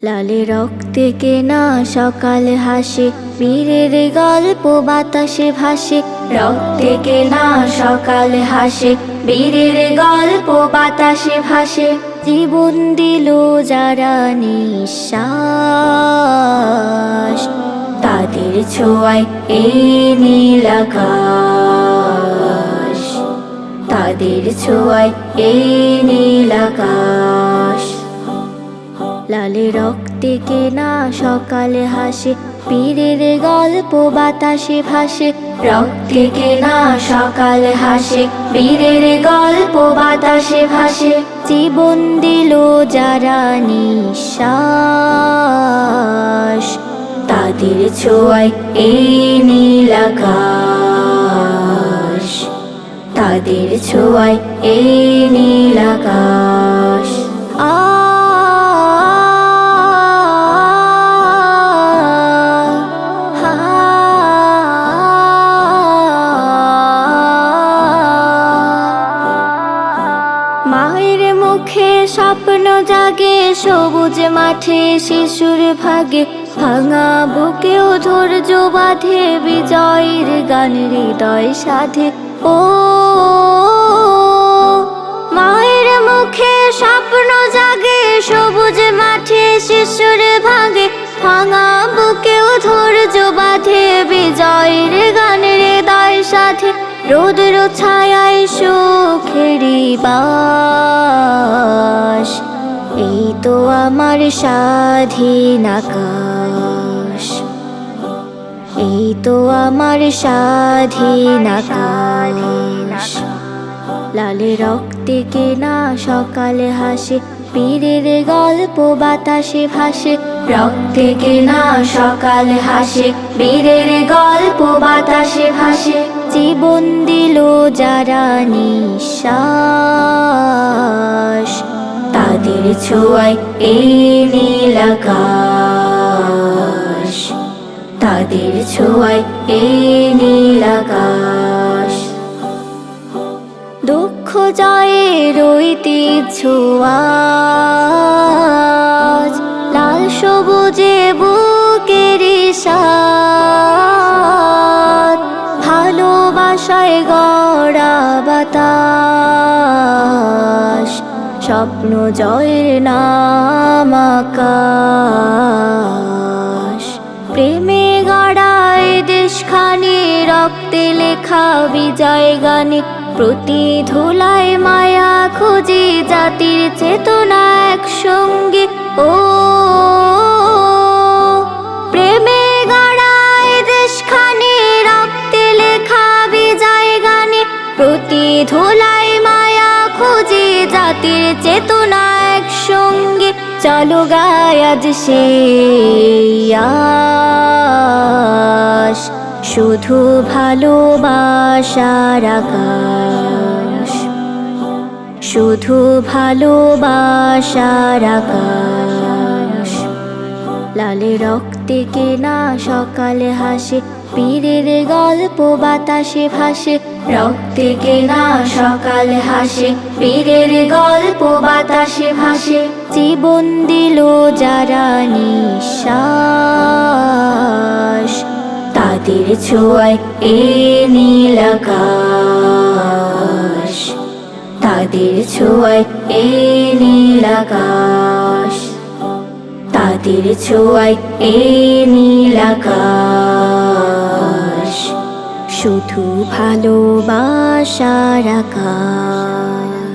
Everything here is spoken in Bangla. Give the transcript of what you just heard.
লালে রক্তে কেনা সকাল হাসে, বীরের গল্প বাতাসে ভাসে। রক্তে কেনা সকাল হাসে, বীরের গল্প বাতাসে ভাসে। জীবন দিল যারা নিঃশ্বাস, তাদের ছোঁয়ায় এই নীল আকাশ, তাদের ছোঁয়ায় এই নীল আকাশ। লালে রক্তে কেনা সকালে হাসে, বীরের গল্প বাতাসে ভাসে। রক্তে কেনা সকালে হাসে, বীরের গল্প বাতাসে ভাসে। জীবন দিল যারা নিঃশ্বাস, তাদের ছোঁয়ায় এই নীল আকাশ, তাদের ছোঁয়ায় এই নীল আকাশ। মায়ের মুখে স্বপ্ন জাগে, সবুজ মাঠে শিশুর ভাগে। ভাঙা বুকেও ধৈর্য বাঁধে, বিজয়ের গান হৃদয় সাধে। ও মায়ের মুখে স্বপ্ন জাগে, সবুজ মাঠে শিশুর ভাগে। ভাঙা বুকেও ধৈর্য বাঁধে, বিজয়ের গান হৃদয় সাধে। রোদের ছায়ায় সুখেরি বাস, এই তো আমার স্বাধীন আকাশ, এই তো আমার স্বাধীন আকাশ। লালে রক্তে কেনা সকালে হাসে, বীরের গল্প বাতাসে ভাসে। রক্তে কেনা সকালে হাসে, বীরের গল্প বাতাসে ভাসে। জীবন দিল যারা নিঃশ্বাস, তাদের ছোঁয়ায় এই নীল আকাশ, তাদের ছোঁয়ায় এই নীল আকাশ। দুঃখ জয়ের ঐতিহ্য আজ, লাল সবুজে বুকের সাথ। ভালোবাসায় গড়া বাতাস, স্বপ্ন জয়ের নাম আকাশ। প্রেমে গড়ায় দেশখানি, রক্তে লেখা বিজয় গানে। প্রতি ধুলায় মায়া খুঁজি, জাতির চেতনা একসঙ্গে। ও প্রেমে গড়ায় দেশখানি, রক্তে লেখা বিজয় গানে। প্রতি ধুলায় মায়া খুঁজি, জাতির চেতনা একসঙ্গে। চলো গায় আজ সেই আশ, শুধু ভালোবাসার আকাশ, শুধু ভালোবাসার আকাশ। লালে রক্তে কেনা সকালে হাসে, বীরের গল্প বাতাসে ভাসে। রক্তে কেনা সকালে হাসে, বীরের গল্প বাতাসে ভাসে। জীবন দিল যারা নিঃশ্বাস, তাদের ছোঁয়ায় এই নীল আকাশ, তাদের ছোঁয়ায় এই নীল আকাশ, তাদের ছোঁয়ায় এই নীল আকাশ। শুধু ভালোবাসার আকাশ।